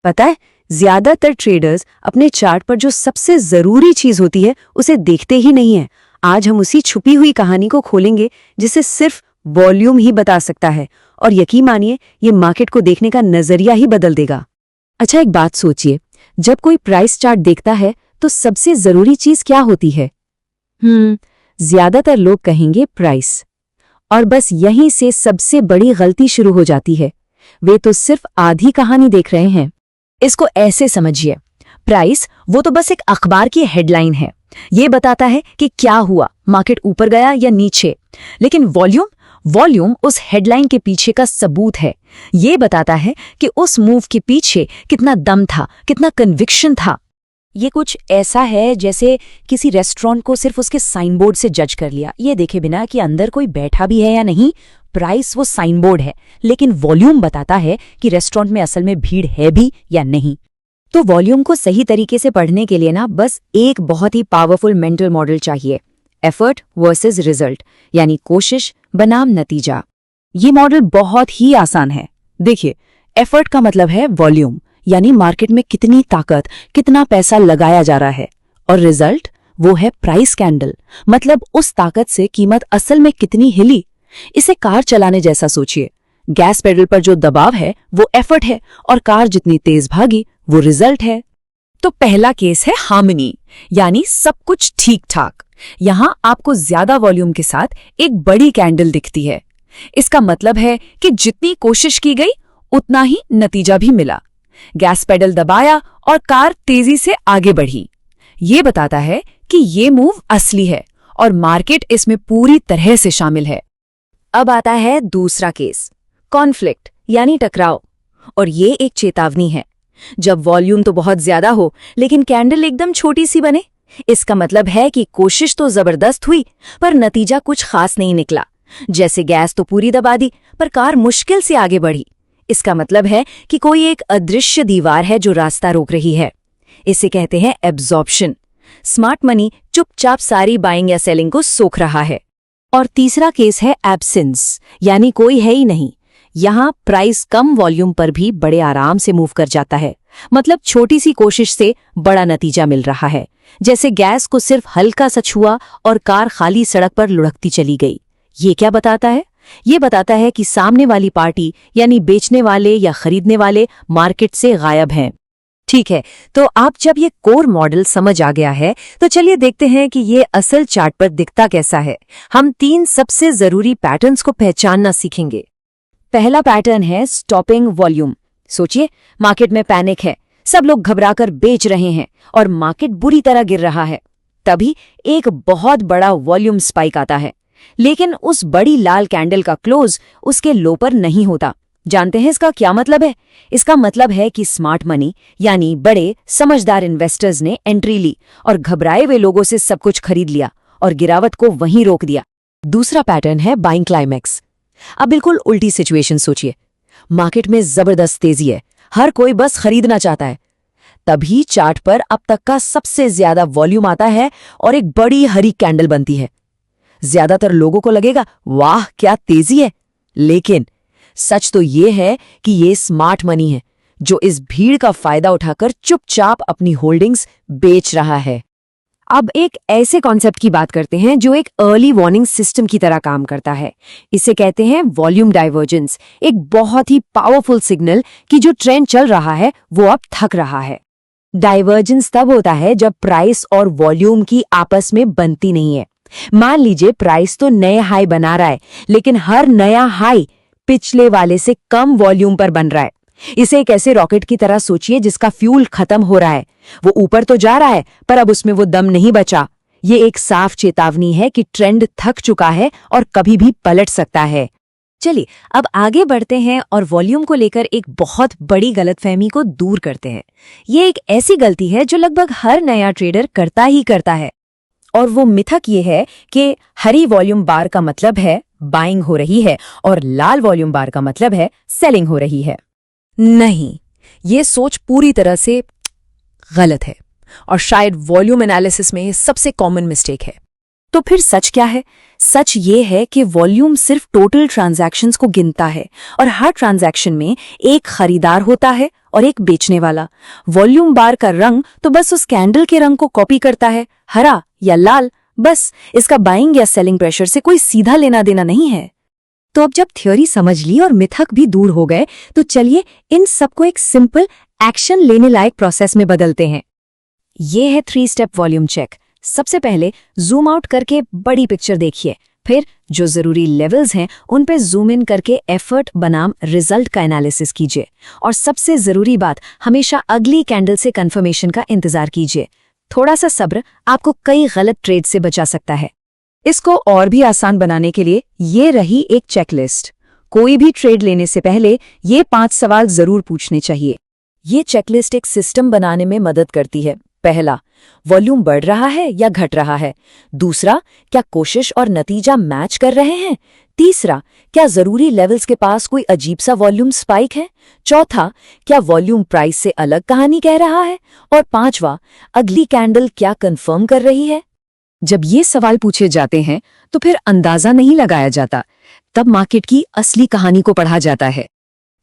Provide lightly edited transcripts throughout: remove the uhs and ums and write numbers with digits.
पता है, ज्यादातर ट्रेडर्स अपने चार्ट पर जो सबसे जरूरी चीज होती है उसे देखते ही नहीं है। आज हम उसी छुपी हुई कहानी को खोलेंगे जिसे सिर्फ वॉल्यूम ही बता सकता है, और यकीन मानिए ये मार्केट को देखने का नजरिया ही बदल देगा। अच्छा, एक बात सोचिए, जब कोई प्राइस चार्ट देखता है तो सबसे जरूरी चीज क्या होती है? ज्यादातर लोग कहेंगे प्राइस, और बस यहीं से सबसे बड़ी गलती शुरू हो जाती है। वे तो सिर्फ आधी कहानी देख रहे हैं। इसको ऐसे समझिए, प्राइस वो तो बस एक अखबार की हेडलाइन है। ये बताता है कि क्या हुआ, मार्केट ऊपर गया या नीचे। लेकिन वॉल्यूम उस हेडलाइन के पीछे का सबूत है। ये बताता है कि उस मूव के पीछे कितना दम था, कितना कन्विक्शन था। ये कुछ ऐसा है जैसे किसी रेस्टोरेंट को सिर्फ उसके साइन बोर्ड से जज कर लिया, ये देखे बिना कि अंदर कोई बैठा भी है या नहीं। प्राइस वो साइन बोर्ड है, लेकिन वॉल्यूम बताता है कि रेस्टोरेंट में असल में भीड़ है भी या नहीं। तो वॉल्यूम को सही तरीके से पढ़ने के लिए ना बस एक बहुत ही पावरफुल मेंटल मॉडल चाहिए, एफर्ट वर्सेस रिजल्ट, यानी कोशिश बनाम नतीजा। ये मॉडल बहुत ही आसान है। देखिए, एफर्ट का मतलब है वॉल्यूम, यानी मार्केट में कितनी ताकत, कितना पैसा लगाया जा रहा है, और रिजल्ट वो है प्राइस कैंडल, मतलब उस ताकत से कीमत असल में कितनी हिली। इसे कार चलाने जैसा सोचिए, गैस पेडल पर जो दबाव है वो एफर्ट है, और कार जितनी तेज भागी वो रिजल्ट है। तो पहला केस है हार्मनी, यानी सब कुछ ठीक ठाक। यहां आपको ज्यादा वॉल्यूम के साथ एक बड़ी कैंडल दिखती है। इसका मतलब है कि जितनी कोशिश की गई उतना ही नतीजा भी मिला। गैस पेडल दबाया और कार तेजी से आगे बढ़ी। ये बताता है कि ये मूव असली है और मार्केट इसमें पूरी तरह से शामिल है। अब आता है दूसरा केस, कॉन्फ्लिक्ट यानी टकराव, और ये एक चेतावनी है। जब वॉल्यूम तो बहुत ज्यादा हो लेकिन कैंडल एकदम छोटी सी बने, इसका मतलब है कि कोशिश तो जबरदस्त हुई पर नतीजा कुछ खास नहीं निकला। जैसे गैस तो पूरी दबा दी पर कार मुश्किल से आगे बढ़ी। इसका मतलब है कि कोई एक अदृश्य दीवार है जो रास्ता रोक रही है। इसे कहते हैं एब्जॉर्प्शन। स्मार्ट मनी चुपचाप सारी बाइंग या सेलिंग को सोख रहा है। और तीसरा केस है एब्सेंस, यानी कोई है ही नहीं। यहां प्राइस कम वॉल्यूम पर भी बड़े आराम से मूव कर जाता है, मतलब छोटी सी कोशिश से बड़ा नतीजा मिल रहा है। जैसे गैस को सिर्फ हल्का सा छुआ और कार खाली सड़क पर लुढ़कती चली गई। ये क्या बताता है? ये बताता है कि सामने वाली पार्टी यानी बेचने वाले या खरीदने वाले मार्केट से गायब हैं। ठीक है, तो आप जब ये कोर मॉडल समझ आ गया है तो चलिए देखते हैं कि ये असल चार्ट पर दिखता कैसा है। हम 3 सबसे जरूरी पैटर्न्स को पहचानना सीखेंगे। पहला पैटर्न है स्टॉपिंग वॉल्यूम। सोचिए, मार्केट में पैनिक है, सब लोग घबराकर बेच रहे हैं और मार्केट बुरी तरह गिर रहा है। तभी एक बहुत बड़ा वॉल्यूम स्पाइक आता है, लेकिन उस बड़ी लाल कैंडल का क्लोज उसके लो पर नहीं होता। जानते हैं इसका क्या मतलब है? इसका मतलब है कि स्मार्ट मनी यानी बड़े समझदार इन्वेस्टर्स ने एंट्री ली और घबराए हुए लोगों से सब कुछ खरीद लिया और गिरावट को वहीं रोक दिया। दूसरा पैटर्न है बाइंग क्लाइमैक्स। अब बिल्कुल उल्टी सिचुएशन सोचिए, मार्केट में जबरदस्त तेजी है, हर कोई बस खरीदना चाहता है। तभी चार्ट पर अब तक का सबसे ज्यादा वॉल्यूम आता है और एक बड़ी हरी कैंडल बनती है। ज्यादातर लोगों को लगेगा वाह क्या तेजी है, लेकिन सच तो ये है कि ये स्मार्ट मनी है जो इस भीड़ का फायदा उठाकर चुपचाप अपनी होल्डिंग्स बेच रहा है। अब एक ऐसे कॉन्सेप्ट की बात करते हैं जो एक अर्ली वार्निंग सिस्टम की तरह काम करता है। इसे कहते हैं वॉल्यूम डाइवर्जेंस, एक बहुत ही पावरफुल सिग्नल कि जो ट्रेंड चल रहा है वो अब थक रहा है। डाइवर्जेंस तब होता है जब प्राइस और वॉल्यूम की आपस में बनती नहीं है। मान लीजिए प्राइस तो नए हाई बना रहा है, लेकिन हर नया हाई पिछले वाले से कम वॉल्यूम पर बन रहा है। इसे एक ऐसे रॉकेट की तरह सोचिए जिसका फ्यूल खत्म हो रहा है। वो ऊपर तो जा रहा है पर अब उसमें वो दम नहीं बचा। ये एक साफ चेतावनी है कि ट्रेंड थक चुका है और कभी भी पलट सकता है। चलिए अब आगे बढ़ते हैं और वॉल्यूम को लेकर एक बहुत बड़ी गलतफहमी को दूर करते हैं। ये एक ऐसी गलती है जो लगभग हर नया ट्रेडर करता ही करता है, और वो मिथक ये है कि हरी वॉल्यूम बार का मतलब है बाइंग हो रही है और लाल वॉल्यूम बार का मतलब है सेलिंग हो रही है। नहीं, ये सोच पूरी तरह से गलत है और शायद वॉल्यूम एनालिसिस में सबसे कॉमन मिस्टेक है। तो फिर सच क्या है? सच ये है कि वॉल्यूम सिर्फ टोटल ट्रांजैक्शंस को गिनता है और हर ट्रांजैक्शन में एक खरीदार होता है और एक बेचने वाला। वॉल्यूम बार का रंग तो बस उस कैंडल के रंग को कॉपी करता है, हरा या लाल, बस इसका बाइंग या सेलिंग प्रेशर से कोई सीधा लेना देना नहीं है। तो अब जब थ्योरी समझ ली और मिथक भी दूर हो गए, तो चलिए इन सबको एक सिंपल एक्शन लेने लायक प्रोसेस में बदलते हैं। ये है 3 स्टेप वॉल्यूम चेक। सबसे पहले जूम आउट करके बड़ी पिक्चर देखिए, फिर जो जरूरी लेवल्स हैं उन पे जूम इन करके एफर्ट बनाम रिजल्ट का एनालिसिस कीजिए। और सबसे जरूरी बात, हमेशा अगली कैंडल से कंफर्मेशन का इंतजार कीजिए। थोड़ा सा सब्र आपको कई गलत ट्रेड से बचा सकता है। इसको और भी आसान बनाने के लिए ये रही एक चेकलिस्ट। कोई भी ट्रेड लेने से पहले ये 5 सवाल जरूर पूछने चाहिए। ये चेकलिस्ट एक सिस्टम बनाने में मदद करती है। पहला, वॉल्यूम बढ़ रहा है या घट रहा है? दूसरा, क्या कोशिश और नतीजा मैच कर रहे हैं? तीसरा, क्या जरूरी लेवल्स के पास कोई अजीब सा वॉल्यूम स्पाइक है? चौथा, क्या वॉल्यूम प्राइस से अलग कहानी कह रहा है? और पांचवा, अगली कैंडल क्या कंफर्म कर रही है? जब ये सवाल पूछे जाते हैं तो फिर अंदाजा नहीं लगाया जाता, तब मार्केट की असली कहानी को पढ़ा जाता है।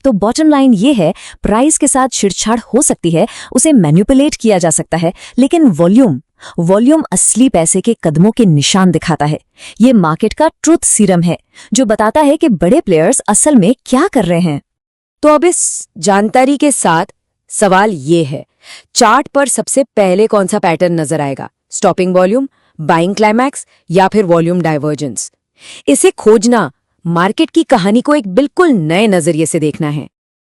तो बॉटम लाइन ये है, प्राइस के साथ छेड़छाड़ हो सकती है, उसे मैनिपुलेट किया जा सकता है, लेकिन वॉल्यूम असली पैसे के कदमों के निशान दिखाता है। ये मार्केट का ट्रुथ सीरम है जो बताता है कि बड़े प्लेयर्स असल में क्या कर रहे हैं। तो अब इस जानकारी के साथ सवाल ये है, चार्ट पर सबसे पहले कौन सा पैटर्न नजर आएगा? स्टॉपिंग वॉल्यूम, बाइंग क्लाइमैक्स या फिर वॉल्यूम डाइवर्जेंस? इसे खोजना मार्केट की कहानी को एक बिल्कुल नए नजरिए से देखना है।